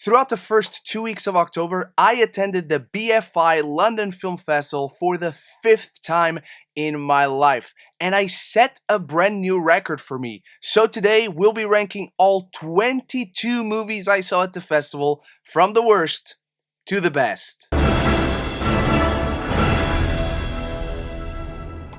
Throughout the first 2 weeks of October, I attended the BFI London Film Festival for the 5th time in my life, and I set a brand new record for me. So today, we'll be ranking all 22 movies I saw at the festival, from the worst to the best.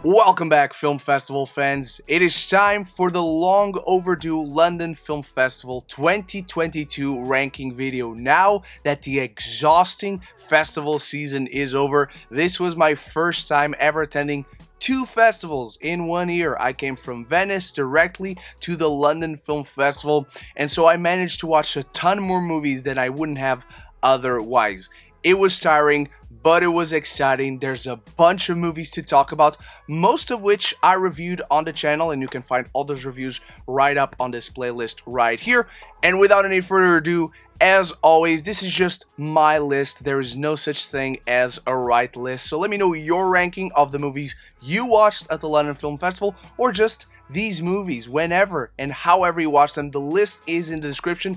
Welcome back, Film Festival fans. It is time for the long overdue London Film Festival 2022 ranking video. Now that the exhausting festival season is over, this was my first time ever attending 2 festivals in 1 year. I came from Venice directly to the London Film Festival, and so I managed to watch a ton more movies than I wouldn't have otherwise. It was tiring, but it was exciting. There's a bunch of movies to talk about, most of which I reviewed on the channel, and you can find all those reviews right up on this playlist right here. And without any further ado, as always, this is just my list. There is no such thing as a right list. So let me know your ranking of the movies you watched at the London Film Festival, or just these movies, whenever and however you watched them. The list is in the description.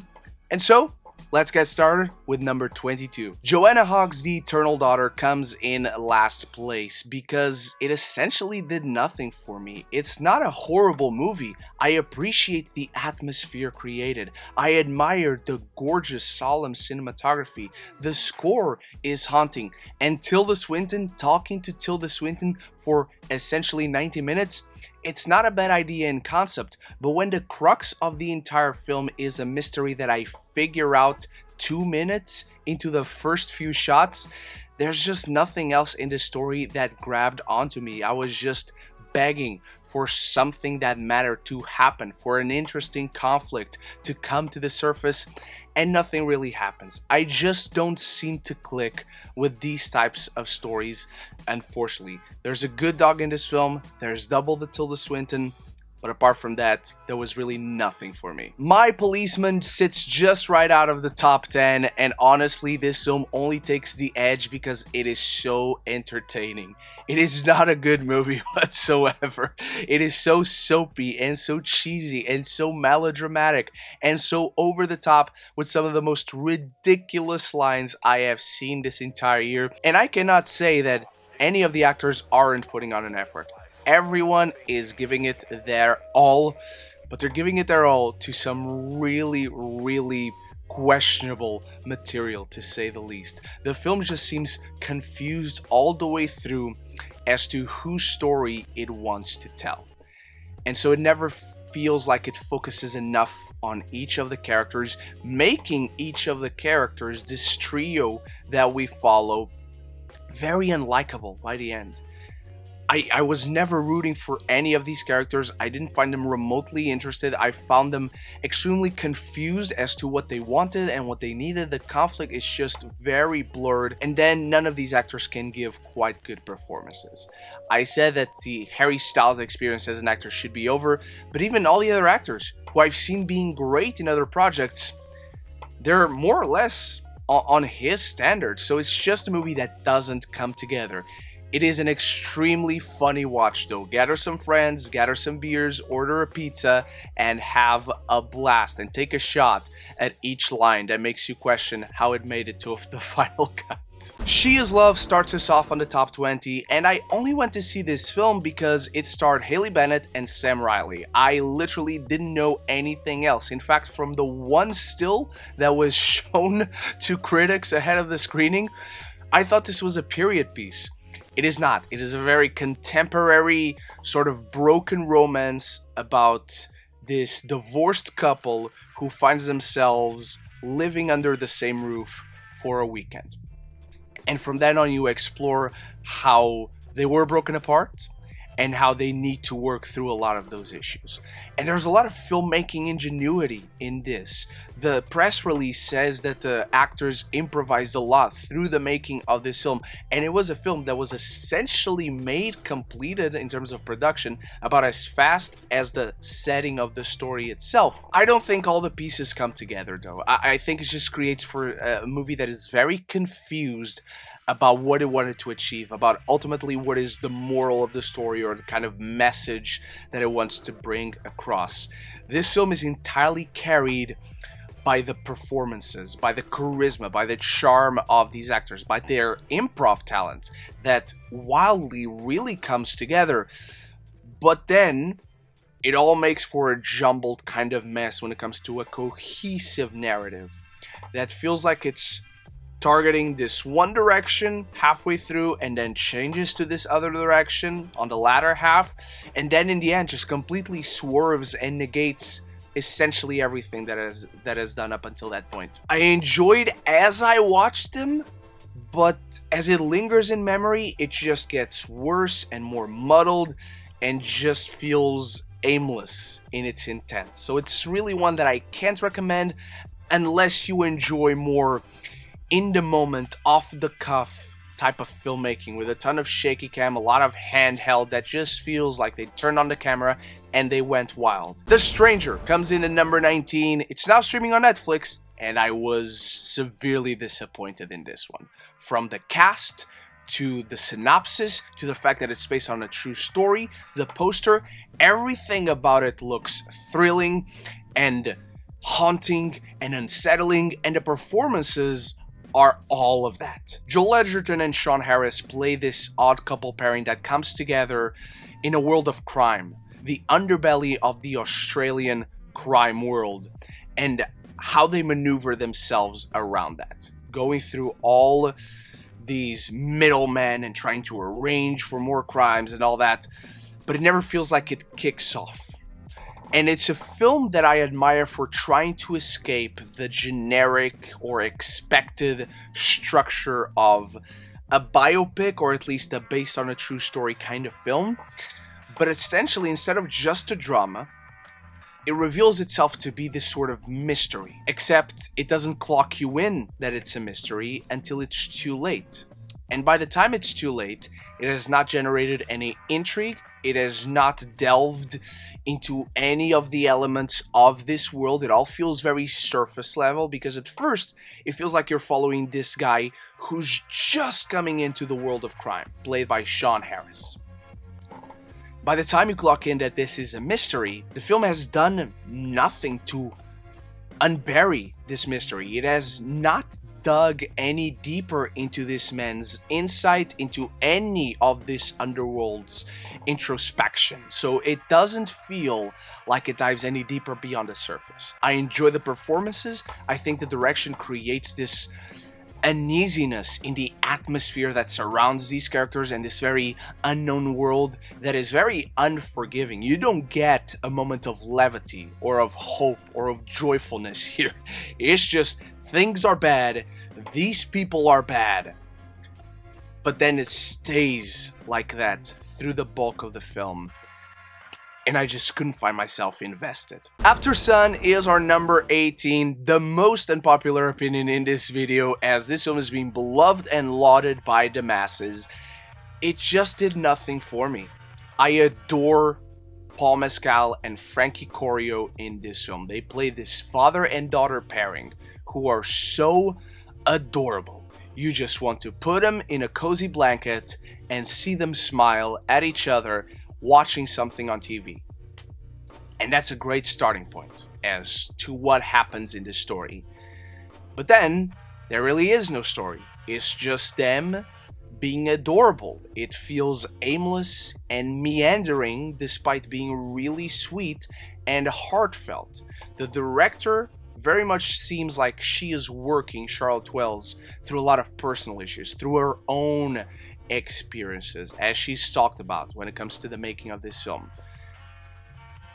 And so, let's get started with number 22. Joanna Hogg's The Eternal Daughter comes in last place because it essentially did nothing for me. It's not a horrible movie. I appreciate the atmosphere created. I admire the gorgeous, solemn cinematography. The score is haunting. And Tilda Swinton, talking to Tilda Swinton for essentially 90 minutes, it's not a bad idea in concept, but when the crux of the entire film is a mystery that I figure out 2 minutes into the first few shots, there's just nothing else in the story that grabbed onto me. I was just begging for something that mattered to happen, for an interesting conflict to come to the surface, and nothing really happens. I just don't seem to click with these types of stories, unfortunately. There's a good dog in this film, there's double the Tilda Swinton, but apart from that, there was really nothing for me. My Policeman sits just right out of the top 10, and honestly, this film only takes the edge because it is so entertaining. It is not a good movie whatsoever. It is so soapy and so cheesy and so melodramatic and so over the top with some of the most ridiculous lines I have seen this entire year. And I cannot say that any of the actors aren't putting on an effort. Everyone is giving it their all, but they're giving it their all to some really questionable material, to say the least. The film just seems confused all the way through as to whose story it wants to tell. And so it never feels like it focuses enough on each of the characters, making each of the characters, this trio that we follow, very unlikable by the end. I was never rooting for any of these characters. I didn't find them remotely interested. I found them extremely confused as to what they wanted and what they needed. The conflict is just very blurred, and then none of these actors can give quite good performances. I said that the Harry Styles experience as an actor should be over, but even all the other actors who I've seen being great in other projects, they're more or less on his standards. So it's just a movie that doesn't come together. It is an extremely funny watch though. Gather some friends, gather some beers, order a pizza, and have a blast. And take a shot at each line that makes you question how it made it to the final cut. She Is Love starts us off on the top 20, and I only went to see this film because it starred Haley Bennett and Sam Riley. I literally didn't know anything else. In fact, from the one still that was shown to critics ahead of the screening, I thought this was a period piece. It is not. It is a very contemporary, sort of broken romance about this divorced couple who finds themselves living under the same roof for a weekend. And from then on, you explore how they were broken apart and how they need to work through a lot of those issues. And there's a lot of filmmaking ingenuity in this. The press release says that the actors improvised a lot through the making of this film, and it was a film that was essentially completed in terms of production about as fast as the setting of the story itself. I don't think all the pieces come together though. I think it just creates for a movie that is very confused about what it wanted to achieve, about ultimately what is the moral of the story or the kind of message that it wants to bring across. This film is entirely carried by the performances, by the charisma, by the charm of these actors, by their improv talents that wildly really comes together. But then it all makes for a jumbled kind of mess when it comes to a cohesive narrative that feels like it's targeting this one direction halfway through and then changes to this other direction on the latter half, and then in the end just completely swerves and negates essentially everything that has done up until that point. I enjoyed as I watched them, but as it lingers in memory, it just gets worse and more muddled and just feels aimless in its intent. So it's really one that I can't recommend unless you enjoy more in the moment, off the cuff type of filmmaking with a ton of shaky cam, a lot of handheld that just feels like they turned on the camera and they went wild. The Stranger comes in at number 19. It's now streaming on Netflix, and I was severely disappointed in this one. From the cast, to the synopsis, to the fact that it's based on a true story, the poster, everything about it looks thrilling and haunting and unsettling, and the performances are all of that. Joel Edgerton and Sean Harris play this odd couple pairing that comes together in a world of crime, the underbelly of the Australian crime world, and how they maneuver themselves around that, going through all these middlemen and trying to arrange for more crimes and all that, but it never feels like it kicks off. And it's a film that I admire for trying to escape the generic or expected structure of a biopic, or at least a based on a true story kind of film. But essentially, instead of just a drama, it reveals itself to be this sort of mystery. Except it doesn't clock you in that it's a mystery until it's too late. And by the time it's too late, it has not generated any intrigue. It has not delved into any of the elements of this world. It all feels very surface level, because at first it feels like you're following this guy who's just coming into the world of crime, played by Sean Harris. By the time you clock in that this is a mystery, the film has done nothing to unbury this mystery. It has not dug any deeper into this man's insight, into any of this underworld's introspection. So it doesn't feel like it dives any deeper beyond the surface. I enjoy the performances. I think the direction creates this uneasiness in the atmosphere that surrounds these characters and this very unknown world that is very unforgiving. You don't get a moment of levity or of hope or of joyfulness here. It's just things are bad, these people are bad, but then it stays like that through the bulk of the film, and I just couldn't find myself invested. After Sun is our number 18, the most unpopular opinion in this video, as this film is being beloved and lauded by the masses. It just did nothing for me. I adore Paul Mescal and Frankie Corio in this film. They play this father and daughter pairing who are so adorable. You just want to put them in a cozy blanket and see them smile at each other watching something on TV. And that's a great starting point as to what happens in the story. But then, there really is no story. It's just them being adorable. It feels aimless and meandering despite being really sweet and heartfelt. The director very much seems like she is working Charlotte Wells through a lot of personal issues, through her own experiences, as she's talked about when it comes to the making of this film.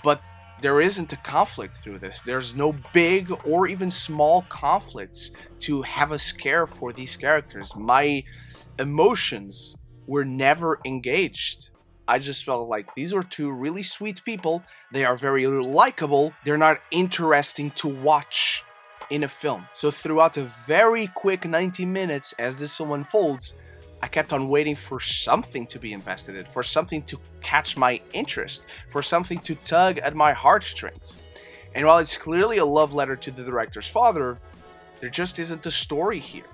But there isn't a conflict through this. There's no big or even small conflicts to have a scare for these characters. My emotions were never engaged. I just felt like these are two really sweet people. They are very likable. They're not interesting to watch in a film. So throughout a very quick 90 minutes as this film unfolds, I kept on waiting for something to be invested in, for something to catch my interest, for something to tug at my heartstrings. And while it's clearly a love letter to the director's father, there just isn't a story here.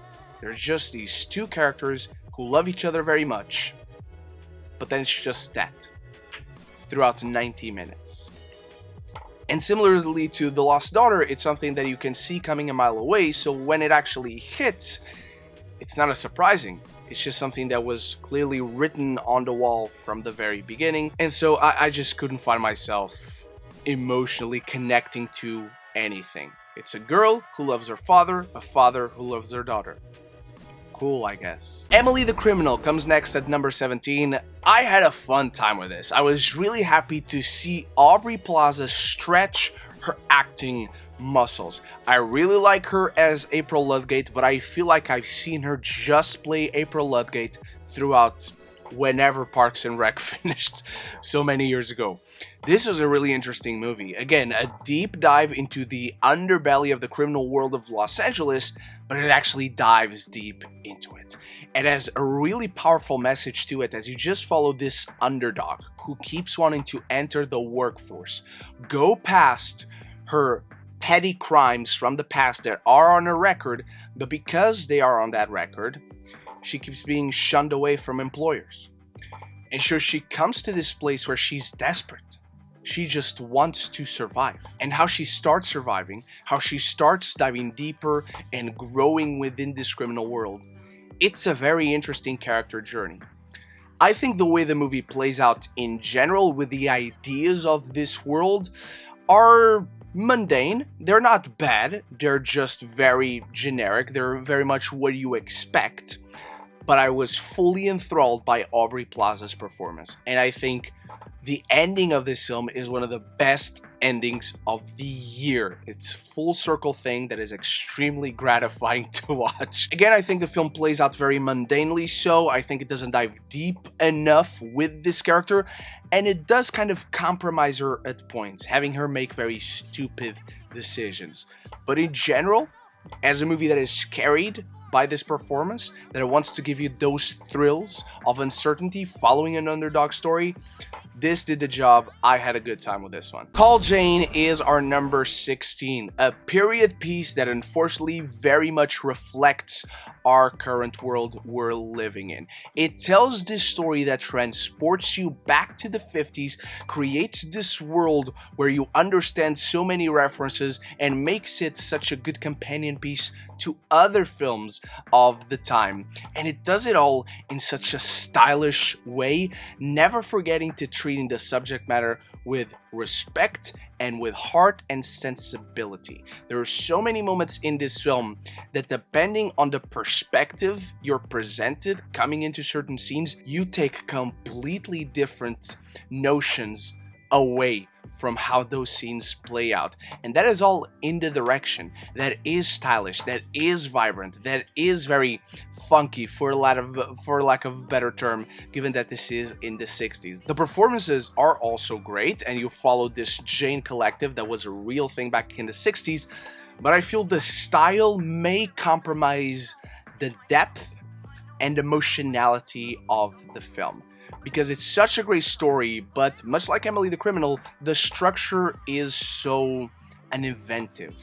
There's just these two characters who love each other very much, but then it's just that throughout 90 minutes. And similarly to The Lost Daughter, it's something that you can see coming a mile away, so when it actually hits, it's not as surprising. It's just something that was clearly written on the wall from the very beginning, and so I just couldn't find myself emotionally connecting to anything. It's a girl who loves her father, a father who loves their daughter. Cool, I guess. Emily the Criminal comes next at number 17. I had a fun time with this. I was really happy to see Aubrey Plaza stretch her acting muscles. I really like her as April Ludgate, but I feel like I've seen her just play April Ludgate throughout whenever Parks and Rec finished so many years ago. This was a really interesting movie. Again, a deep dive into the underbelly of the criminal world of Los Angeles, but it actually dives deep into it. It has a really powerful message to it as you just follow this underdog who keeps wanting to enter the workforce, go past her petty crimes from the past that are on her record, but because they are on that record, she keeps being shunned away from employers. And so she comes to this place where she's desperate. She just wants to survive. And how she starts surviving, how she starts diving deeper and growing within this criminal world, it's a very interesting character journey. I think the way the movie plays out in general with the ideas of this world are mundane. They're not bad, they're just very generic, they're very much what you expect. But I was fully enthralled by Aubrey Plaza's performance, and I think the ending of this film is one of the best endings of the year. It's a full circle thing that is extremely gratifying to watch. Again, I think the film plays out very mundanely, so I think it doesn't dive deep enough with this character, and it does kind of compromise her at points, having her make very stupid decisions. But in general, as a movie that is carried by this performance, that it wants to give you those thrills of uncertainty following an underdog story, this did the job. I had a good time with this one. Call Jane is our number 16, a period piece that unfortunately very much reflects our current world we're living in. It tells this story that transports you back to the 50s, creates this world where you understand so many references, and makes it such a good companion piece to other films of the time. And it does it all in such a stylish way, never forgetting to treating the subject matter with respect and with heart and sensibility. There are so many moments in this film that, depending on the perspective you're presented coming into certain scenes, you take completely different notions away from how those scenes play out. And that is all in the direction that is stylish, that is vibrant, that is very funky, for lack of a better term, given that this is in the 60s. The performances are also great, and you follow this Jane collective that was a real thing back in the 60s, but I feel the style may compromise the depth and emotionality of the film. Because it's such a great story, but much like Emily the Criminal, the structure is so uninventive.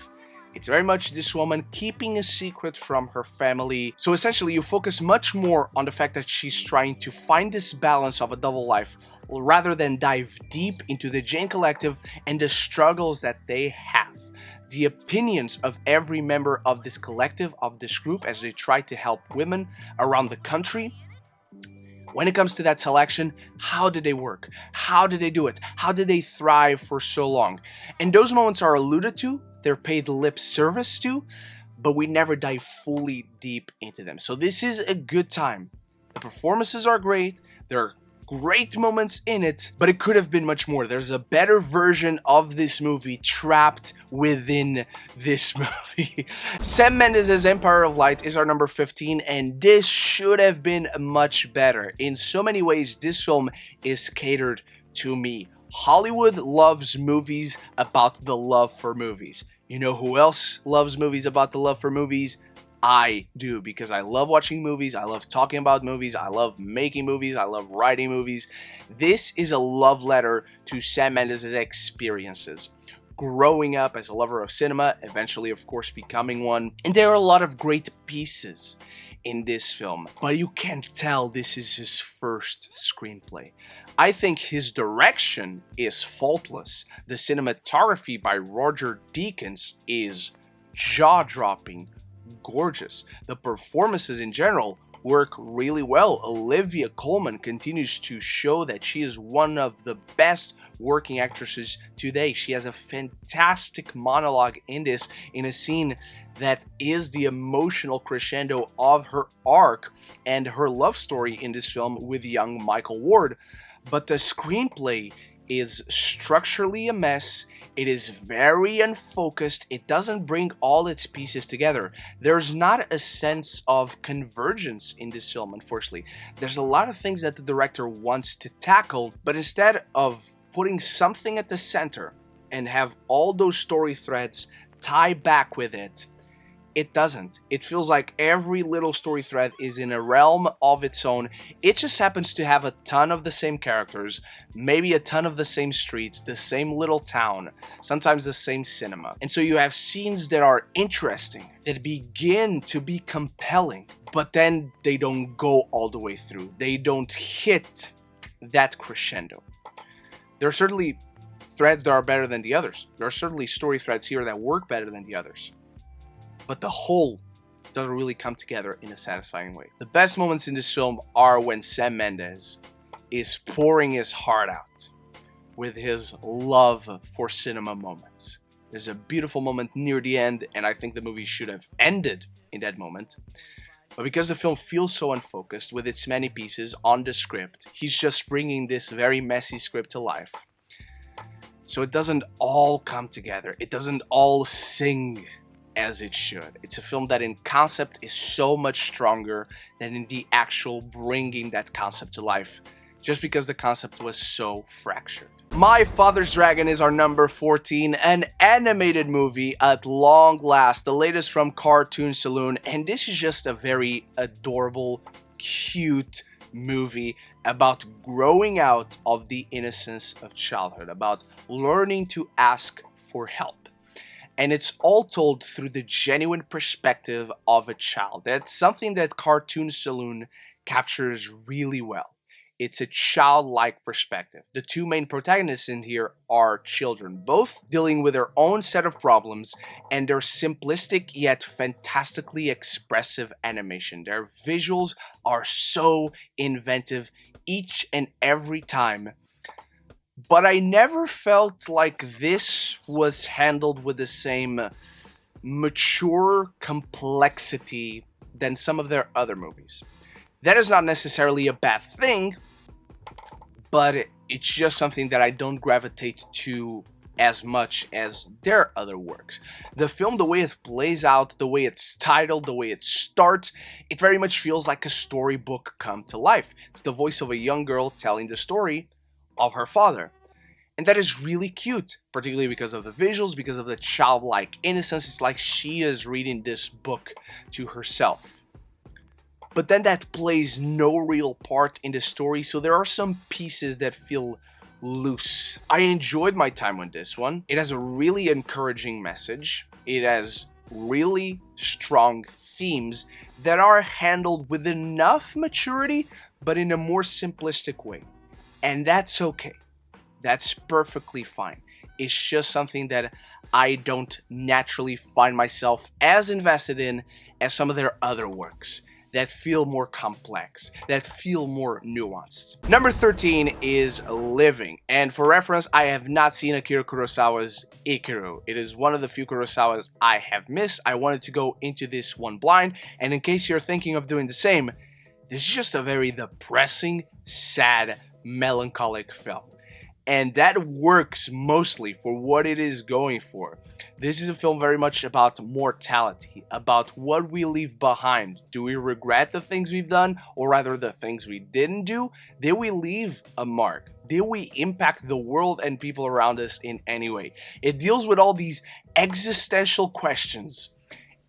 It's very much this woman keeping a secret from her family. So essentially, you focus much more on the fact that she's trying to find this balance of a double life, rather than dive deep into the Jane Collective and the struggles that they have. The opinions of every member of this collective, of this group, as they try to help women around the country. When it comes to that selection, how did they work? How did they do it? How did they thrive for so long? And those moments are alluded to, they're paid lip service to, but we never dive fully deep into them. So this is a good time. The performances are great, there are great moments in it, but it could have been much more. There's a better version of this movie trapped within this movie. Sam Mendes' Empire of Light is our number 15, and this should have been much better. In so many ways, this film is catered to me. Hollywood loves movies about the love for movies. You know who else loves movies about the love for movies? I do, because I love watching movies, I love talking about movies, I love making movies, I love writing movies. This is a love letter to Sam Mendes' experiences. Growing up as a lover of cinema, eventually of course becoming one. And there are a lot of great pieces in this film, but you can tell this is his first screenplay. I think his direction is faultless. The cinematography by Roger Deakins is jaw-dropping, gorgeous. The performances in general work really well. Olivia Colman continues to show that she is one of the best working actresses today. She has a fantastic monologue in this, in a scene that is the emotional crescendo of her arc and her love story in this film with young Michael Ward. But the screenplay is structurally a mess. It is very unfocused. It doesn't bring all its pieces together. There's not a sense of convergence in this film, unfortunately. There's a lot of things that the director wants to tackle, but instead of putting something at the center and have all those story threads tie back with it, it doesn't. It feels like every little story thread is in a realm of its own. It just happens to have a ton of the same characters, maybe a ton of the same streets, the same little town, sometimes the same cinema. And so you have scenes that are interesting, that begin to be compelling, but then they don't go all the way through. They don't hit that crescendo. There are certainly threads that are better than the others. There are certainly story threads here that work better than the others. But the whole doesn't really come together in a satisfying way. The best moments in this film are when Sam Mendes is pouring his heart out with his love for cinema moments. There's a beautiful moment near the end, and I think the movie should have ended in that moment. But because the film feels so unfocused with its many pieces on the script, he's just bringing this very messy script to life. So it doesn't all come together. It doesn't all sing as it should. It's a film that in concept is so much stronger than in the actual bringing that concept to life, just because the concept was so fractured. My Father's Dragon is our number 14, an animated movie at long last, the latest from Cartoon Saloon, and this is just a very adorable, cute movie about growing out of the innocence of childhood, about learning to ask for help. And it's all told through the genuine perspective of a child. That's something that Cartoon Saloon captures really well. It's a childlike perspective. The two main protagonists in here are children, both dealing with their own set of problems and their simplistic yet fantastically expressive animation. Their visuals are so inventive each and every time. But I never felt like this was handled with the same mature complexity than some of their other movies. That is not necessarily a bad thing, but it's just something that I don't gravitate to as much as their other works. The film, the way it plays out, the way it's titled, the way it starts, it very much feels like a storybook come to life. It's the voice of a young girl telling the story of her father. And that is really cute, particularly because of the visuals, because of the childlike innocence. It's like she is reading this book to herself. But then that plays no real part in the story, so there are some pieces that feel loose. I enjoyed my time on this one. It has a really encouraging message. It has really strong themes that are handled with enough maturity, but in a more simplistic way. And that's okay. That's perfectly fine. It's just something that I don't naturally find myself as invested in as some of their other works that feel more complex, that feel more nuanced. Number 13 is Living, and for reference, I have not seen Akira Kurosawa's Ikiru. It is one of the few Kurosawas I have missed. I wanted to go into this one blind, and in case you're thinking of doing the same, this is just a very depressing, sad, melancholic film. And that works mostly for what it is going for. This is a film very much about mortality, about what we leave behind. Do we regret the things we've done, or rather the things we didn't do? Did we leave a mark? Did we impact the world and people around us in any way? It deals with all these existential questions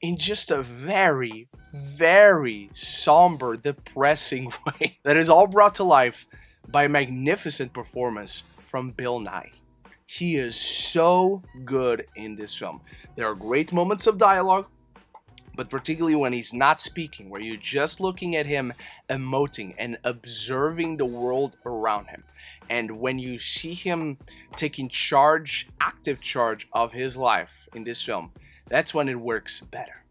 in just a very, very somber, depressing way that is all brought to life by a magnificent performance from Bill Nye. He is so good in this film. There are great moments of dialogue. but particularly when he's not speaking, where you're just looking at him emoting and observing the world around him. And when you see him taking charge, active charge of his life in this film, that's when it works better.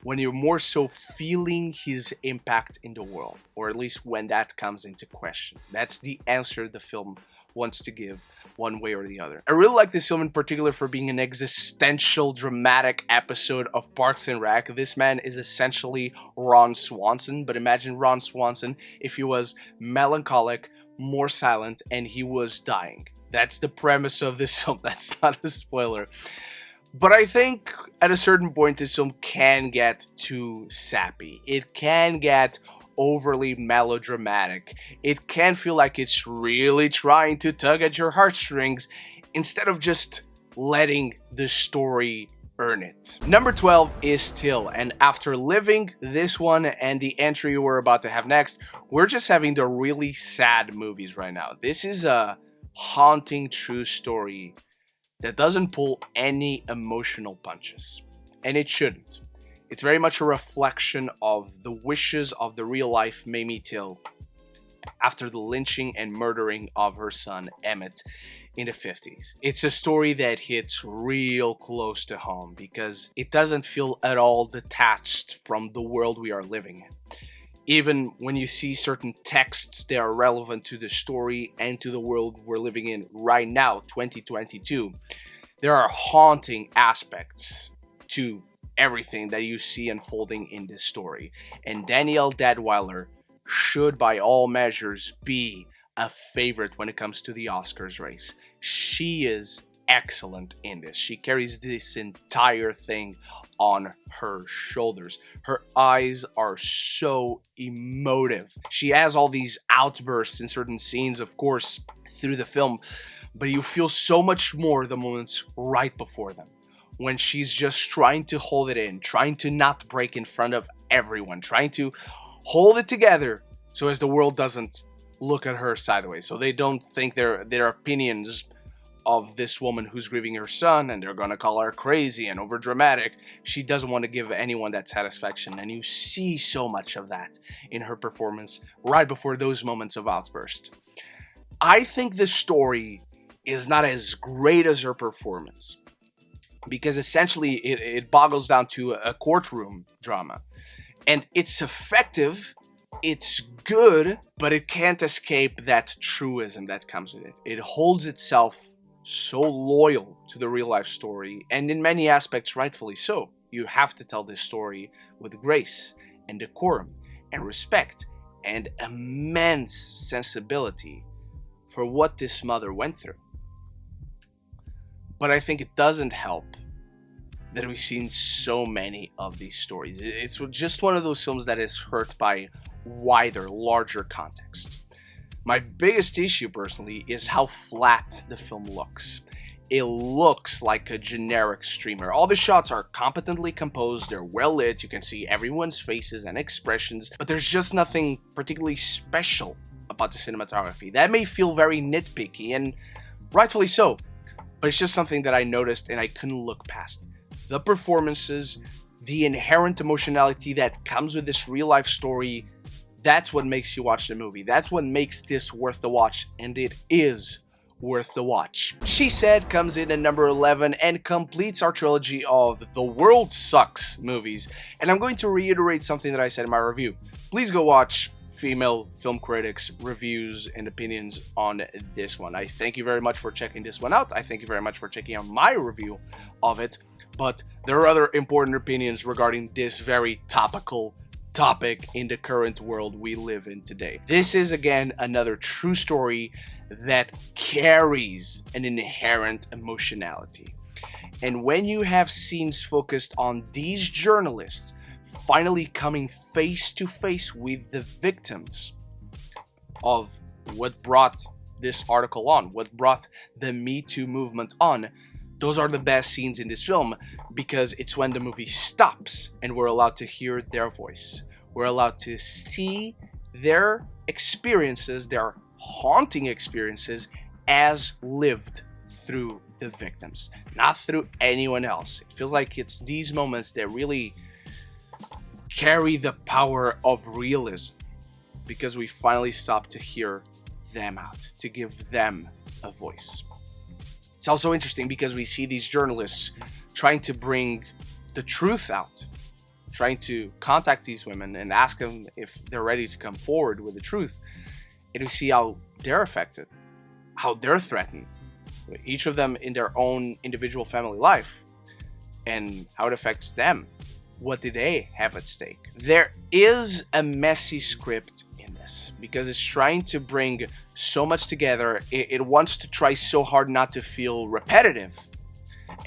When you're more so feeling his impact in the world, or at least when that comes into question. That's the answer the film wants to give, one way or the other. I really like this film in particular for being an existential, dramatic episode of Parks and Rec. This man is essentially Ron Swanson, but imagine Ron Swanson if he was melancholic, more silent, and he was dying. That's the premise of this film. That's not a spoiler. But I think at a certain point this film can get too sappy. It can get overly melodramatic. It can feel like it's really trying to tug at your heartstrings instead of just letting the story earn it. Number 12 is Till, and after living this one and the entry we're about to have next, we're just having the really sad movies right now. This is a haunting true story that doesn't pull any emotional punches, and it shouldn't. It's very much a reflection of the wishes of the real-life Mamie Till after the lynching and murdering of her son Emmett in the 50s. It's a story that hits real close to home because it doesn't feel at all detached from the world we are living in. Even when you see certain texts that are relevant to the story and to the world we're living in right now, 2022, there are haunting aspects to everything that you see unfolding in this story. And Danielle Deadwyler should, by all measures, be a favorite when it comes to the Oscars race. She is excellent in this. She carries this entire thing on her shoulders. Her eyes are so emotive. She has all these outbursts in certain scenes, of course, through the film, but you feel so much more the moments right before them, when she's just trying to hold it in, trying to not break in front of everyone, trying to hold it together so as the world doesn't look at her sideways, so they don't think their opinions of this woman who's grieving her son and they're gonna call her crazy and overdramatic. She doesn't want to give anyone that satisfaction, and you see so much of that in her performance right before those moments of outburst. I think the story is not as great as her performance, because essentially it boggles down to a courtroom drama. And it's effective, it's good, but it can't escape that truism that comes with it. It holds itself so loyal to the real life story, and in many aspects rightfully so. You have to tell this story with grace and decorum and respect and immense sensibility for what this mother went through. But I think it doesn't help that we've seen so many of these stories. It's just one of those films that is hurt by wider, larger context. My biggest issue, personally, is how flat the film looks. It looks like a generic streamer. All the shots are competently composed, they're well lit, you can see everyone's faces and expressions, but there's just nothing particularly special about the cinematography. That may feel very nitpicky, and rightfully so, but it's just something that I noticed and I couldn't look past. The performances, the inherent emotionality that comes with this real-life story, that's what makes you watch the movie. That's what makes this worth the watch, and it is worth the watch. She Said comes in at number 11 and completes our trilogy of The World Sucks movies. And I'm going to reiterate something that I said in my review. Please go watch female film critics' reviews and opinions on this one. I thank you very much for checking this one out. I thank you very much for checking out my review of it. But there are other important opinions regarding this very topical topic in the current world we live in today. This is, again, another true story that carries an inherent emotionality. And when you have scenes focused on these journalists finally coming face to face with the victims of what brought this article on, what brought the Me Too movement on, those are the best scenes in this film, because it's when the movie stops and we're allowed to hear their voice. We're allowed to see their experiences, their haunting experiences, as lived through the victims, not through anyone else. It feels like it's these moments that really carry the power of realism, because we finally stop to hear them out, to give them a voice. It's also interesting because we see these journalists trying to bring the truth out, trying to contact these women and ask them if they're ready to come forward with the truth. And we see how they're affected, how they're threatened, each of them in their own individual family life, and how it affects them. What do they have at stake? There is a messy script in this because it's trying to bring so much together. It wants to try so hard not to feel repetitive.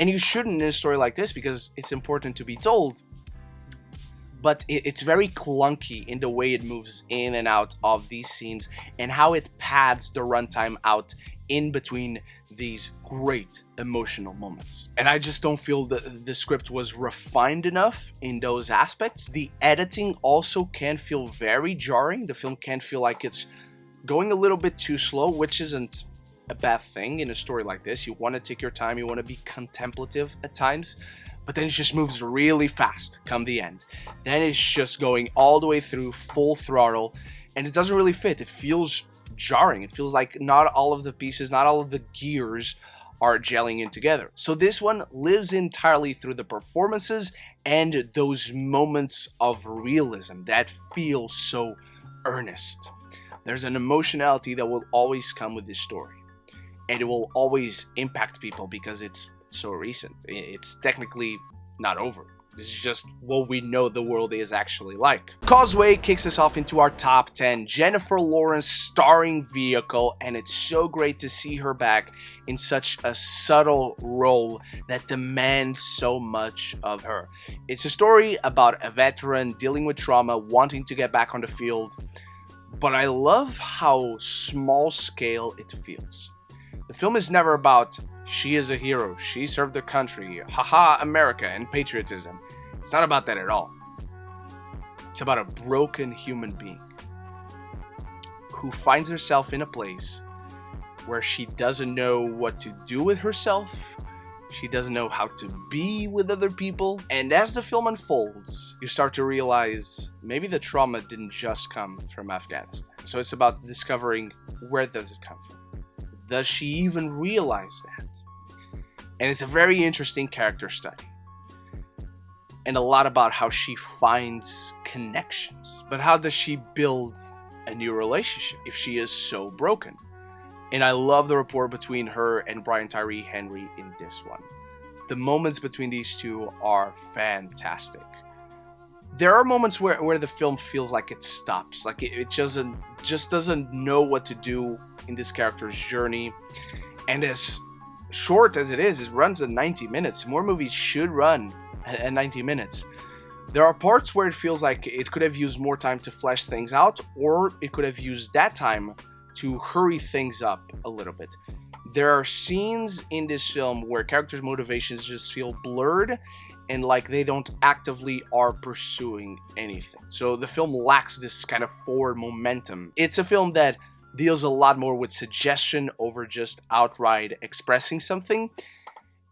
And you shouldn't in a story like this because it's important to be told. But it's very clunky in the way it moves in and out of these scenes and how it pads the runtime out in between these great emotional moments. And I just don't feel that the script was refined enough in those aspects. The editing also can feel very jarring. The film can feel like it's going a little bit too slow, which isn't a bad thing in a story like this. You want to take your time, you want to be contemplative at times, but then it just moves really fast come the end. Then it's just going all the way through full throttle, and it doesn't really fit. It feels jarring. It feels like not all of the pieces, not all of the gears are gelling in together. So this one lives entirely through the performances and those moments of realism that feel so earnest. There's an emotionality that will always come with this story, and it will always impact people because it's so recent. It's technically not over. This is just what we know the world is actually like. Causeway kicks us off into our top 10. Jennifer Lawrence starring vehicle, and it's so great to see her back in such a subtle role that demands so much of her. It's a story about a veteran dealing with trauma, wanting to get back on the field, but I love how small scale it feels. The film is never about she is a hero, she served the country, haha America and patriotism. It's not about that at all. It's about a broken human being who finds herself in a place where she doesn't know what to do with herself, she doesn't know how to be with other people, and as the film unfolds, you start to realize maybe the trauma didn't just come from Afghanistan. So it's about discovering, where does it come from? Does she even realize that? And it's a very interesting character study. And a lot about how she finds connections. But how does she build a new relationship if she is so broken? And I love the rapport between her and Brian Tyree Henry in this one. The moments between these two are fantastic. There are moments where the film feels like it stops, like it just doesn't know what to do in this character's journey. And as short as it is, it runs at 90 minutes. More movies should run at 90 minutes. There are parts where it feels like it could have used more time to flesh things out, or it could have used that time to hurry things up a little bit. There are scenes in this film where characters' motivations just feel blurred and like they don't actively are pursuing anything. So the film lacks this kind of forward momentum. It's a film that deals a lot more with suggestion over just outright expressing something,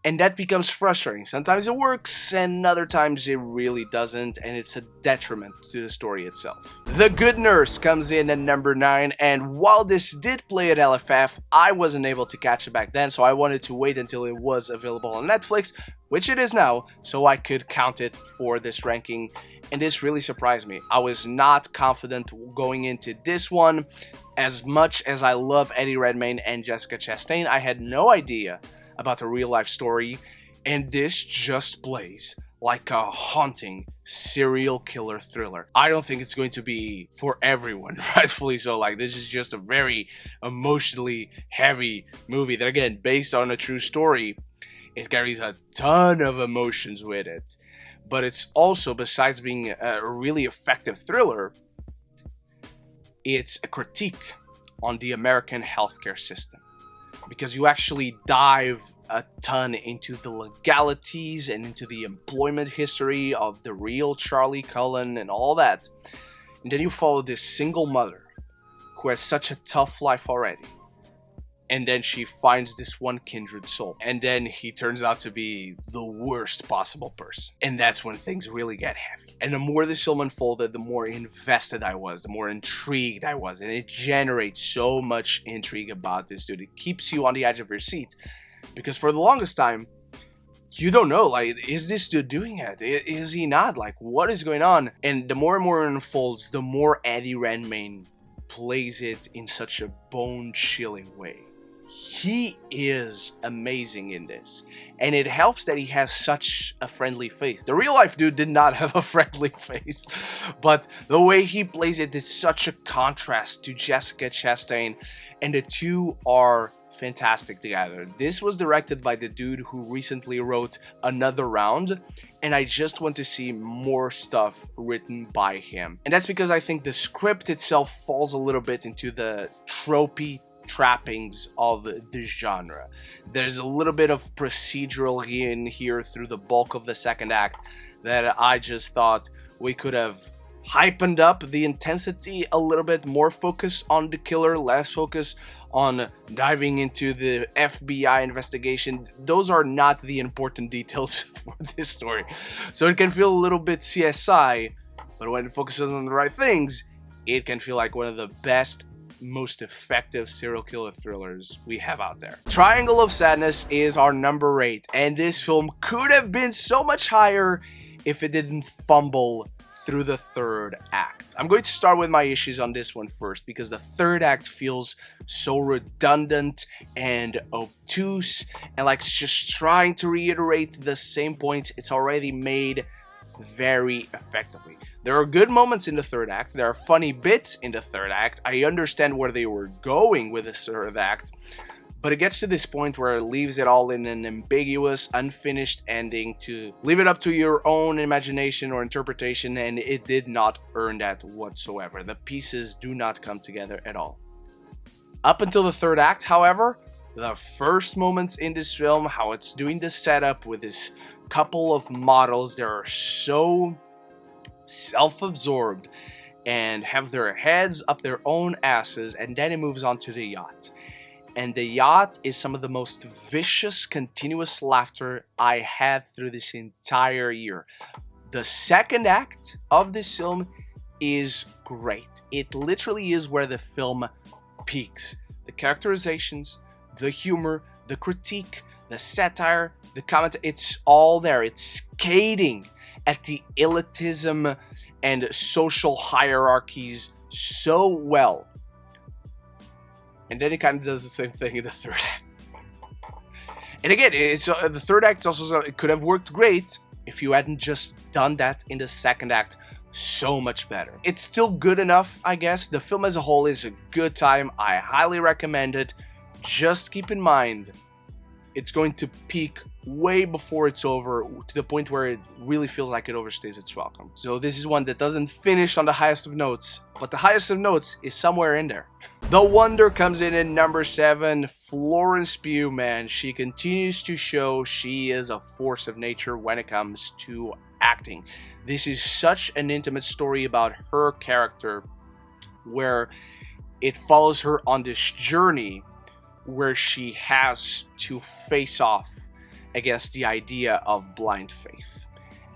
and that becomes frustrating. Sometimes it works, and other times it really doesn't, and it's a detriment to the story itself. The Good Nurse comes in at number 9, and while this did play at LFF, I wasn't able to catch it back then, so I wanted to wait until it was available on Netflix, which it is now, so I could count it for this ranking, and this really surprised me. I was not confident going into this one. As much as I love Eddie Redmayne and Jessica Chastain, I had no idea about a real-life story, and this just plays like a haunting serial killer thriller. I don't think it's going to be for everyone, rightfully so. Like, this is just a very emotionally heavy movie that, again, based on a true story, it carries a ton of emotions with it. But it's also, besides being a really effective thriller, it's a critique on the American healthcare system, because you actually dive a ton into the legalities and into the employment history of the real Charlie Cullen and all that. And then you follow this single mother who has such a tough life already, and then she finds this one kindred soul, and then he turns out to be the worst possible person. And that's when things really get heavy. And the more this film unfolded, the more invested I was, the more intrigued I was, and it generates so much intrigue about this dude. It keeps you on the edge of your seat, because for the longest time, you don't know, like, is this dude doing it? Is he not? Like, what is going on? And the more and more it unfolds, the more Eddie Redmayne plays it in such a bone-chilling way. He is amazing in this, and it helps that he has such a friendly face. The real-life dude did not have a friendly face, but the way he plays it is such a contrast to Jessica Chastain, and the two are fantastic together. This was directed by the dude who recently wrote Another Round, and I just want to see more stuff written by him. And that's because I think the script itself falls a little bit into the tropey trappings of the genre. There's a little bit of procedural in here through the bulk of the second act that I just thought we could have hypened up the intensity a little bit, more focus on the killer, less focus on diving into the FBI investigation. Those are not the important details for this story. So it can feel a little bit CSI, but when it focuses on the right things, it can feel like one of the best, most effective serial killer thrillers we have out there. Triangle of Sadness is our number 8, and this film could have been so much higher if it didn't fumble through the third act. I'm going to start with my issues on this one first, because the third act feels so redundant and obtuse, and like just trying to reiterate the same points it's already made very effectively. There are good moments in the third act, there are funny bits in the third act, I understand where they were going with the third act, but it gets to this point where it leaves it all in an ambiguous, unfinished ending to leave it up to your own imagination or interpretation, and it did not earn that whatsoever. The pieces do not come together at all. Up until the third act, however, the first moments in this film, how it's doing the setup with this couple of models that are so self-absorbed and have their heads up their own asses, and then it moves on to the yacht. And the yacht is some of the most vicious, continuous laughter I had through this entire year. The second act of this film is great. It literally is where the film peaks. The characterizations, the humor, the critique, the satire, the comment, it's all there. It's skating at the elitism and social hierarchies so well. And then it kind of does the same thing in the third act. And again, it's the third act also, it could have worked great if you hadn't just done that in the second act so much better. It's still good enough, I guess. The film as a whole is a good time. I highly recommend it. Just keep in mind, it's going to peak way before it's over, to the point where it really feels like it overstays its welcome. So this is one that doesn't finish on the highest of notes, but the highest of notes is somewhere in there. The Wonder comes in at number 7. Florence Pugh, man, she continues to show she is a force of nature when it comes to acting. This is such an intimate story about her character, where it follows her on this journey where she has to face off against the idea of blind faith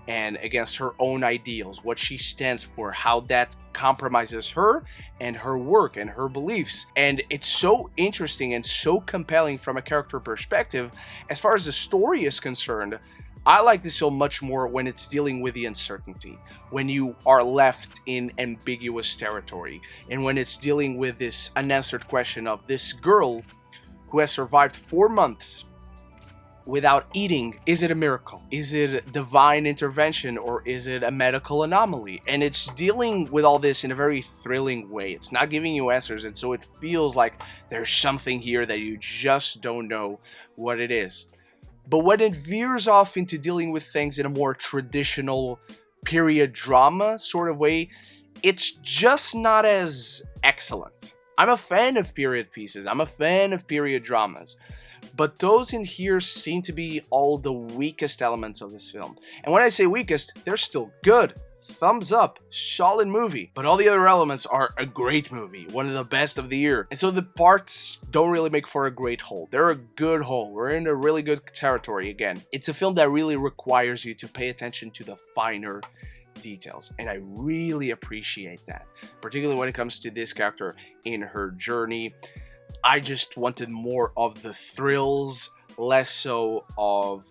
and against her own ideals, what she stands for, how that compromises her and her work and her beliefs. And it's so interesting and so compelling from a character perspective. As far as the story is concerned, I like this film much more when it's dealing with the uncertainty, when you are left in ambiguous territory, and when it's dealing with this unanswered question of this girl who has survived 4 months without eating. Is it a miracle? Is it divine intervention, or is it a medical anomaly? And it's dealing with all this in a very thrilling way. It's not giving you answers, and so it feels like there's something here that you just don't know what it is. But when it veers off into dealing with things in a more traditional period drama sort of way, it's just not as excellent. I'm a fan of period pieces, I'm a fan of period dramas, but those in here seem to be all the weakest elements of this film. And when I say weakest, they're still good. thumbs up, solid movie. But all the other elements are a great movie, one of the best of the year. And so the parts don't really make for a great whole. They're a good whole. We're in a really good territory again. It's a film that really requires you to pay attention to the finer details, and I really appreciate that, particularly when it comes to this character in her journey. I just wanted more of the thrills, less so of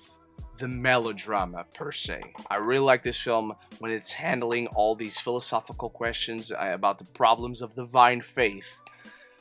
the melodrama per se. I really like this film when it's handling all these philosophical questions about the problems of divine faith,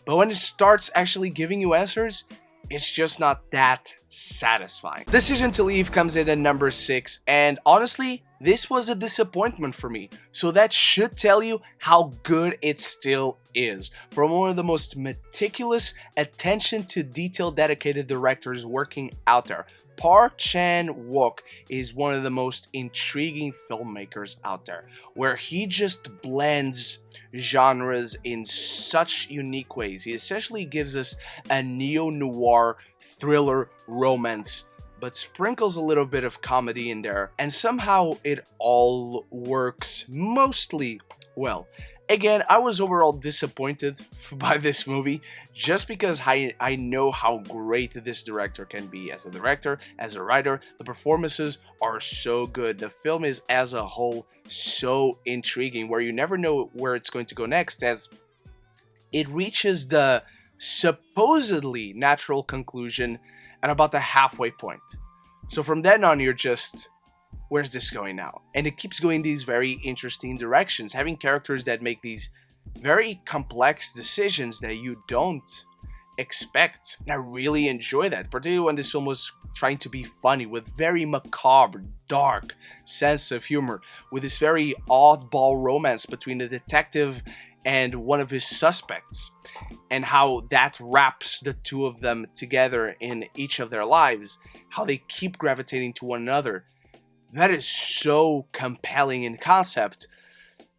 but when it starts actually giving you answers, it's just not that satisfying. Decision to Leave comes in at number 6, and honestly, this was a disappointment for me, so that should tell you how good it still is. From one of the most meticulous, attention to detail dedicated directors working out there. Park Chan-wook is one of the most intriguing filmmakers out there, where he just blends genres in such unique ways. He essentially gives us a neo-noir thriller romance, but sprinkles a little bit of comedy in there, and somehow it all works mostly well. Again, I was overall disappointed by this movie just because I know how great this director can be as a director, as a writer. The performances are so good. The film is as a whole so intriguing, where you never know where it's going to go next, as it reaches the supposedly natural conclusion at about the halfway point. So from then on, you're just, where's this going now? And it keeps going these very interesting directions, having characters that make these very complex decisions that you don't expect. And I really enjoy that, particularly when this film was trying to be funny, with very macabre, dark sense of humor, with this very oddball romance between the detective and one of his suspects, and how that wraps the two of them together in each of their lives, how they keep gravitating to one another. That is so compelling in concept,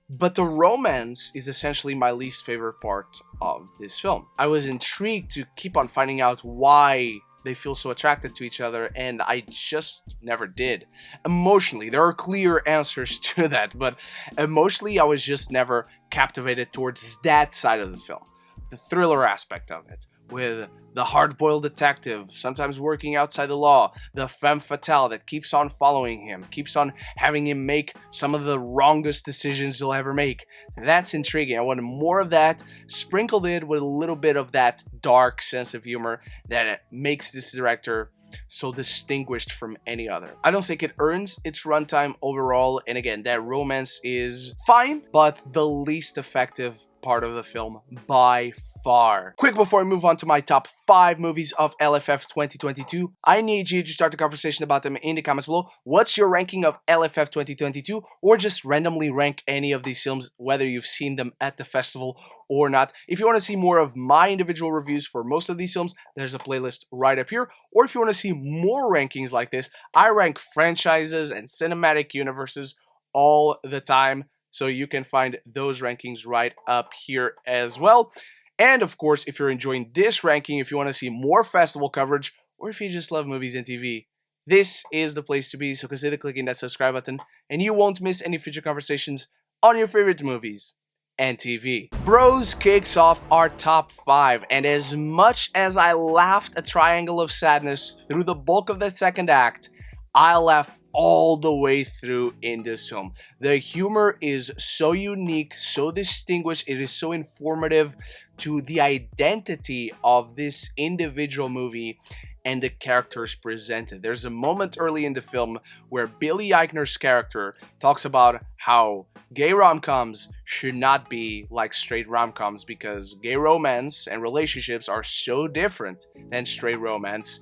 but the romance is essentially my least favorite part of this film. I was intrigued to keep on finding out why they feel so attracted to each other, and I just never did. Emotionally, there are clear answers to that, but emotionally, I was just never captivated towards that side of the film. The thriller aspect of it, with the hard-boiled detective, sometimes working outside the law, the femme fatale that keeps on following him, keeps on having him make some of the wrongest decisions he'll ever make. That's intriguing. I wanted more of that, sprinkled it with a little bit of that dark sense of humor that makes this director so distinguished from any other. I don't think it earns its runtime overall, and again, that romance is fine, but the least effective part of the film by far. Quick before I move on to my top 5 movies of LFF 2022, I need you to start the conversation about them in the comments below. What's your ranking of LFF 2022? Or just randomly rank any of these films, whether you've seen them at the festival or not. If you want to see more of my individual reviews for most of these films, there's a playlist right up here. Or if you want to see more rankings like this, I rank franchises and cinematic universes all the time, so you can find those rankings right up here as well. And of course, if you're enjoying this ranking, if you want to see more festival coverage, or if you just love movies and TV, this is the place to be, so consider clicking that subscribe button, and you won't miss any future conversations on your favorite movies and TV. Bros kicks off our top 5, and as much as I laughed a triangle of sadness through the bulk of the second act, I laugh all the way through in this film. The humor is so unique, so distinguished, it is so informative to the identity of this individual movie and the characters presented. There's a moment early in the film where Billy Eichner's character talks about how gay rom-coms should not be like straight rom-coms because gay romance and relationships are so different than straight romance.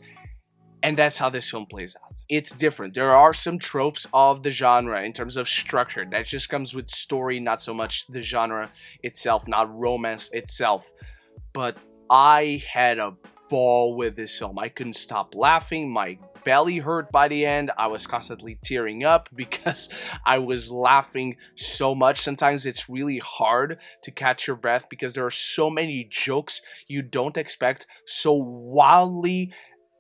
And that's how this film plays out. It's different. There are some tropes of the genre in terms of structure. That just comes with story, not so much the genre itself, not romance itself. But I had a ball with this film. I couldn't stop laughing. My belly hurt by the end. I was constantly tearing up because I was laughing so much. Sometimes it's really hard to catch your breath because there are so many jokes you don't expect, so wildly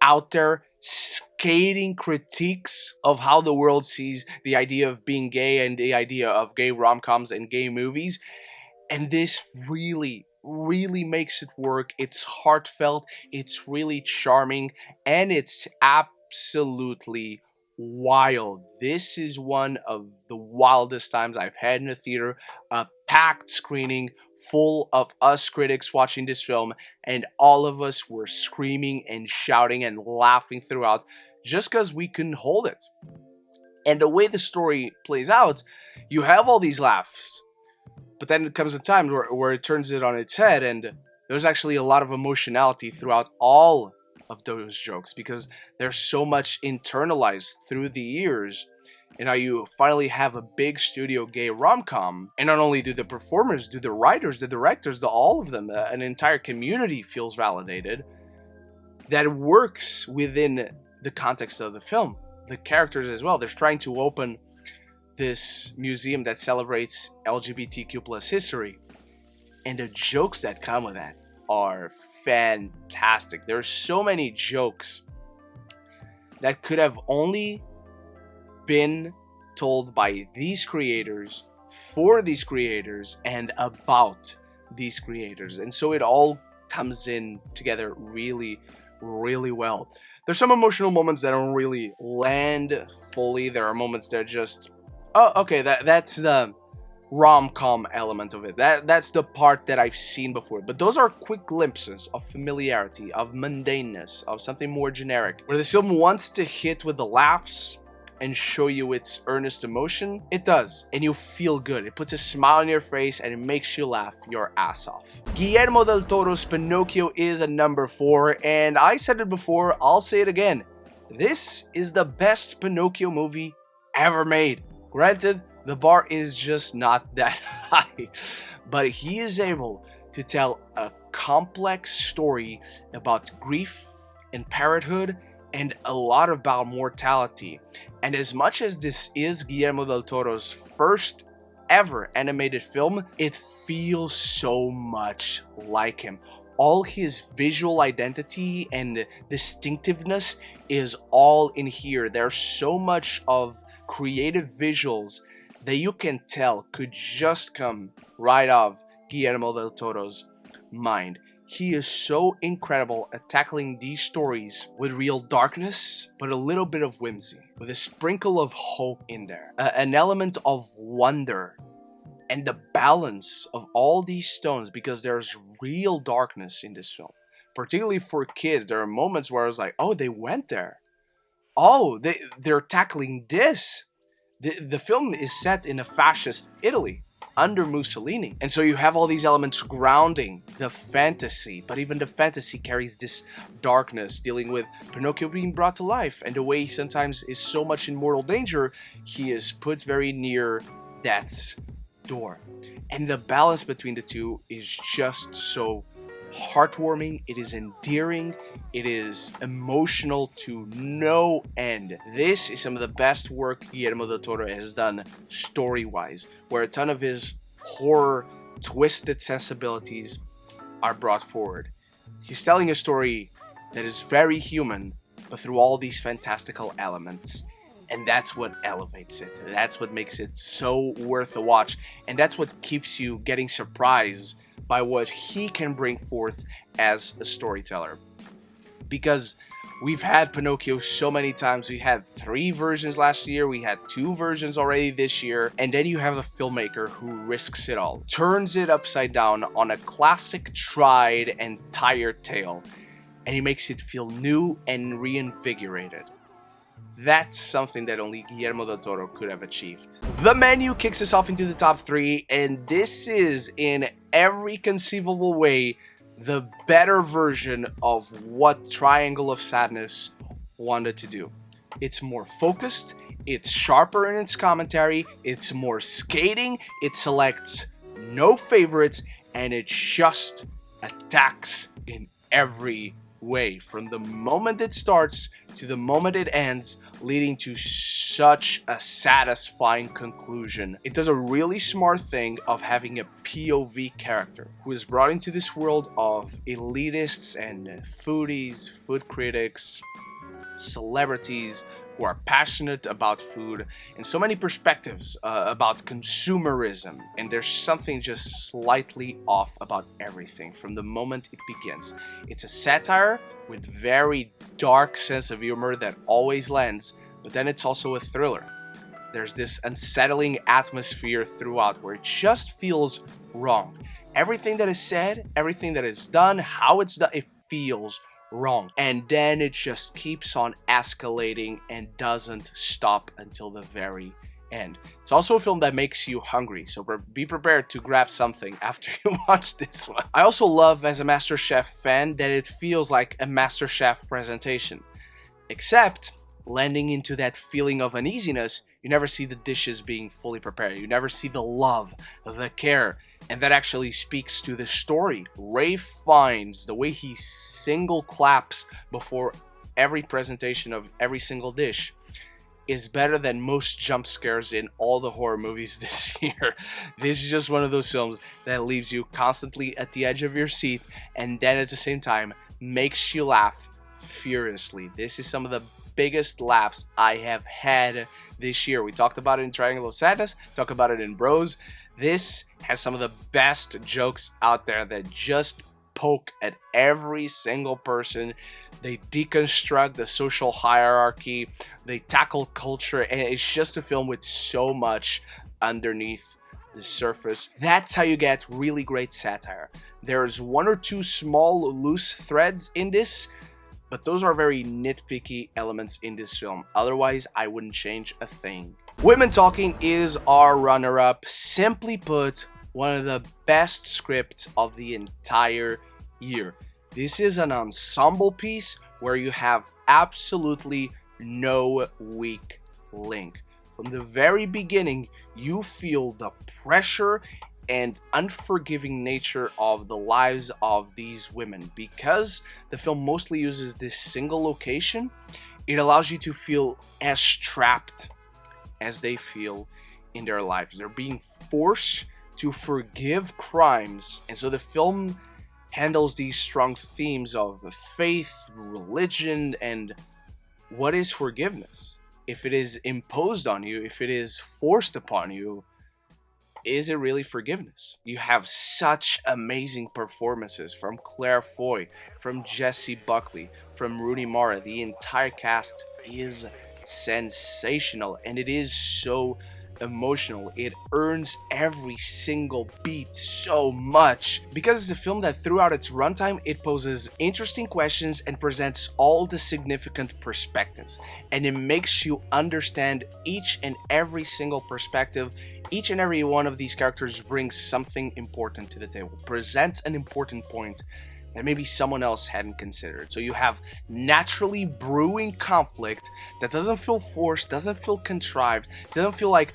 out there, scathing critiques of how the world sees the idea of being gay and the idea of gay rom-coms and gay movies. And this really, really makes it work. It's heartfelt, it's really charming, and it's absolutely wild. This is one of the wildest times I've had in a theater. A packed screening full of us critics watching this film, and all of us were screaming and shouting and laughing throughout just because we couldn't hold it. And the way the story plays out, you have all these laughs, but then it comes a time where it turns it on its head, and there's actually a lot of emotionality throughout all of those jokes because there's so much internalized through the years. And now you finally have a big studio gay rom-com, and not only do the performers, do the writers, the directors, all of them, an entire community feels validated, that works within the context of the film. The characters as well, they're trying to open this museum that celebrates LGBTQ plus history, and the jokes that come with that are fantastic. There's so many jokes that could have only been told by these creators, for these creators, and about these creators, and so it all comes in together really, really well. There's some emotional moments that don't really land fully. There are moments that just, oh, okay, that's the rom-com element of it. That's the part that I've seen before. But those are quick glimpses of familiarity, of mundaneness, of something more generic. Where the film wants to hit with the laughs and show you its earnest emotion, it does, and you feel good. It puts a smile on your face and it makes you laugh your ass off. Guillermo del Toro's Pinocchio is a number 4, and I said it before, I'll say it again. This is the best Pinocchio movie ever made. Granted, the bar is just not that high, but he is able to tell a complex story about grief and parenthood and a lot about mortality. And as much as this is Guillermo del Toro's first ever animated film, it feels so much like him. All his visual identity and distinctiveness is all in here. There's so much of creative visuals that you can tell could just come right off Guillermo del Toro's mind. He is so incredible at tackling these stories with real darkness, but a little bit of whimsy, with a sprinkle of hope in there, an element of wonder, and the balance of all these stones, because there's real darkness in this film. Particularly for kids, there are moments where I was like, oh, they went there. Oh, they're tackling this. The film is set in a fascist Italy under Mussolini. And so you have all these elements grounding the fantasy, but even the fantasy carries this darkness, dealing with Pinocchio being brought to life, and the way he sometimes is so much in mortal danger, he is put very near death's door. And the balance between the two is just so heartwarming, it is endearing, it is emotional to no end. This is some of the best work Guillermo del Toro has done story-wise, where a ton of his horror, twisted sensibilities are brought forward. He's telling a story that is very human, but through all these fantastical elements. And that's what elevates it. That's what makes it so worth a watch. And that's what keeps you getting surprised by what he can bring forth as a storyteller. Because we've had Pinocchio so many times. We had 3 versions last year, we had 2 versions already this year, and then you have a filmmaker who risks it all, turns it upside down on a classic tried and tired tale, and he makes it feel new and reinvigorated. That's something that only Guillermo del Toro could have achieved. The Menu kicks us off into the top 3, and this is, in every conceivable way, the better version of what Triangle of Sadness wanted to do. It's more focused, it's sharper in its commentary, it's more skating, it selects no favorites, and it just attacks in every way, from the moment it starts to the moment it ends, leading to such a satisfying conclusion. It does a really smart thing of having a POV character who is brought into this world of elitists and foodies, food critics, celebrities who are passionate about food, and so many perspectives about consumerism. And there's something just slightly off about everything from the moment it begins. It's a satire with very dark sense of humor that always lands, but then it's also a thriller. There's this unsettling atmosphere throughout where it just feels wrong. Everything that is said, everything that is done, how it's done, it feels wrong. And then it just keeps on escalating and doesn't stop until the very end. It's also a film that makes you hungry, so be prepared to grab something after you watch this one. I also love, as a MasterChef fan, that it feels like a MasterChef presentation. Except, landing into that feeling of uneasiness, you never see the dishes being fully prepared. You never see the love, the care, and that actually speaks to the story. Ray Fiennes, the way he single claps before every presentation of every single dish, is better than most jump scares in all the horror movies this year. This is just one of those films that leaves you constantly at the edge of your seat and then at the same time makes you laugh furiously. This is some of the biggest laughs I have had this year. We talked about it in Triangle of Sadness, talked about it in Bros. This has some of the best jokes out there that just poke at every single person. They deconstruct the social hierarchy, they tackle culture, and it's just a film with so much underneath the surface. That's how you get really great satire. There's one or two small loose threads in this, but those are very nitpicky elements in this film. Otherwise, I wouldn't change a thing. Women Talking is our runner-up. Simply put, one of the best scripts of the entire year. This is an ensemble piece where you have absolutely no weak link. From the very beginning, you feel the pressure and unforgiving nature of the lives of these women. Because the film mostly uses this single location, it allows you to feel as trapped as they feel in their lives. They're being forced to forgive crimes, and so the film handles these strong themes of faith, religion, and what is forgiveness? If it is imposed on you, if it is forced upon you, is it really forgiveness? You have such amazing performances from Claire Foy, from Jessie Buckley, from Rooney Mara. The entire cast is sensational, and it is so emotional. It earns every single beat so much because it's a film that throughout its runtime it poses interesting questions and presents all the significant perspectives, and it makes you understand each and every single perspective. Each and every one of these characters brings something important to the table, presents an important point that maybe someone else hadn't considered. So you have naturally brewing conflict that doesn't feel forced, doesn't feel contrived, doesn't feel like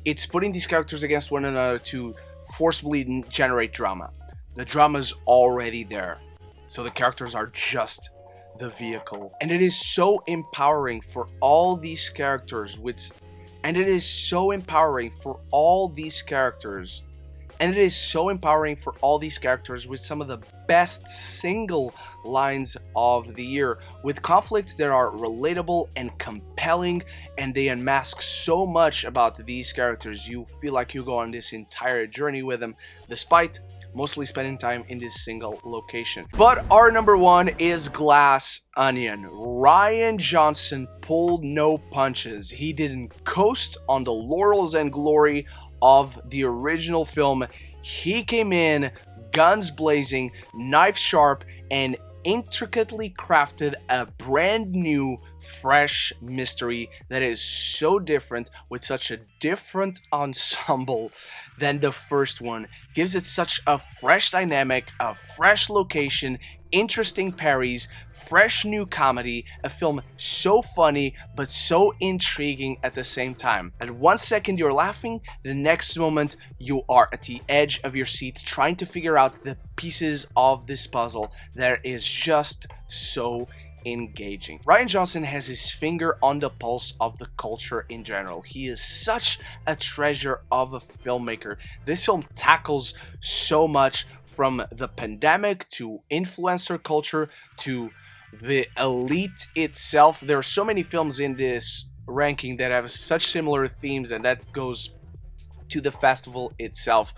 it's putting these characters against one another to forcibly generate drama. The drama's already there, so the characters are just the vehicle. And it is so empowering for all these characters with some of the best single lines of the year, with conflicts that are relatable and compelling, and they unmask so much about these characters. You feel like you go on this entire journey with them, despite mostly spending time in this single location. But our number one is Glass Onion. Rian Johnson pulled no punches. He didn't coast on the laurels and glory of the original film. He came in guns blazing, knife sharp, and intricately crafted a brand new, fresh mystery that is so different, with such a different ensemble than the first one. Gives it such a fresh dynamic, a fresh location, interesting parries, fresh new comedy, a film so funny but so intriguing at the same time. At one second you're laughing, the next moment you are at the edge of your seat trying to figure out the pieces of this puzzle that is just so engaging. Rian Johnson has his finger on the pulse of the culture in general. He is such a treasure of a filmmaker. This film tackles so much, from the pandemic to influencer culture to the elite itself. There are so many films in this ranking that have such similar themes, and that goes to the festival itself.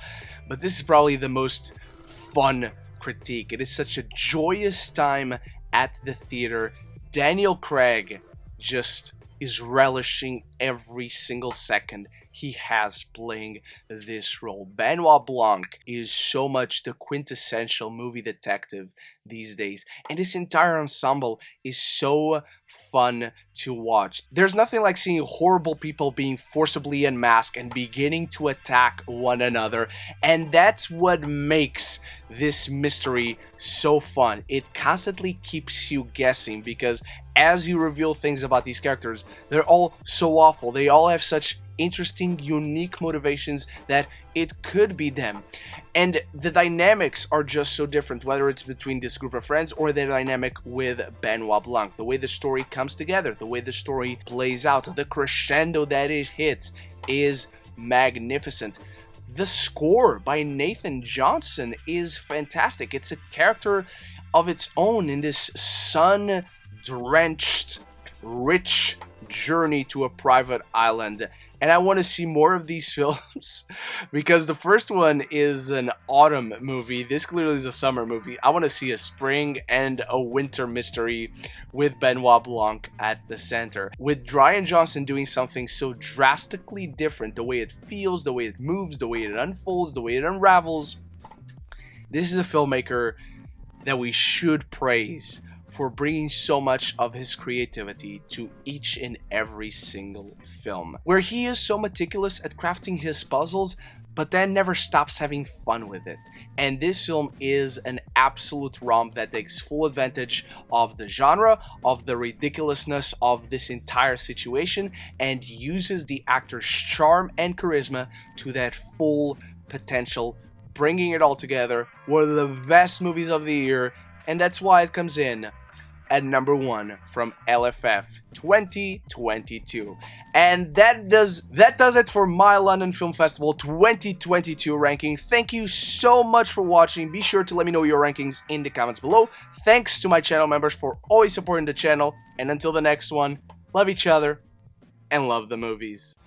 But this is probably the most fun critique. It is such a joyous time at the theater. Daniel Craig just is relishing every single second he has playing this role. Benoit Blanc is so much the quintessential movie detective these days, and this entire ensemble is so fun to watch. There's nothing like seeing horrible people being forcibly unmasked and beginning to attack one another, and that's what makes this mystery so fun. It constantly keeps you guessing, because as you reveal things about these characters, they're all so awful. They all have such interesting, unique motivations that it could be them. And the dynamics are just so different, whether it's between this group of friends or the dynamic with Benoit Blanc. The way the story comes together, the way the story plays out, the crescendo that it hits is magnificent. The score by Nathan Johnson is fantastic. It's a character of its own in this sun-drenched, rich journey to a private island. And I want to see more of these films, because the first one is an autumn movie. This clearly is a summer movie. I want to see a spring and a winter mystery with Benoit Blanc at the center, with Rian Johnson doing something so drastically different. The way it feels, the way it moves, the way it unfolds, the way it unravels. This is a filmmaker that we should praise for bringing so much of his creativity to each and every single film, where he is so meticulous at crafting his puzzles, but then never stops having fun with it. And this film is an absolute romp that takes full advantage of the genre, of the ridiculousness of this entire situation, and uses the actor's charm and charisma to that full potential, bringing it all together. One of the best movies of the year, and that's why it comes in at number 1 from LFF 2022. And that does it for my London Film Festival 2022 ranking. Thank you so much for watching. Be sure to let me know your rankings in the comments below. Thanks to my channel members for always supporting the channel. And until the next one, love each other and love the movies.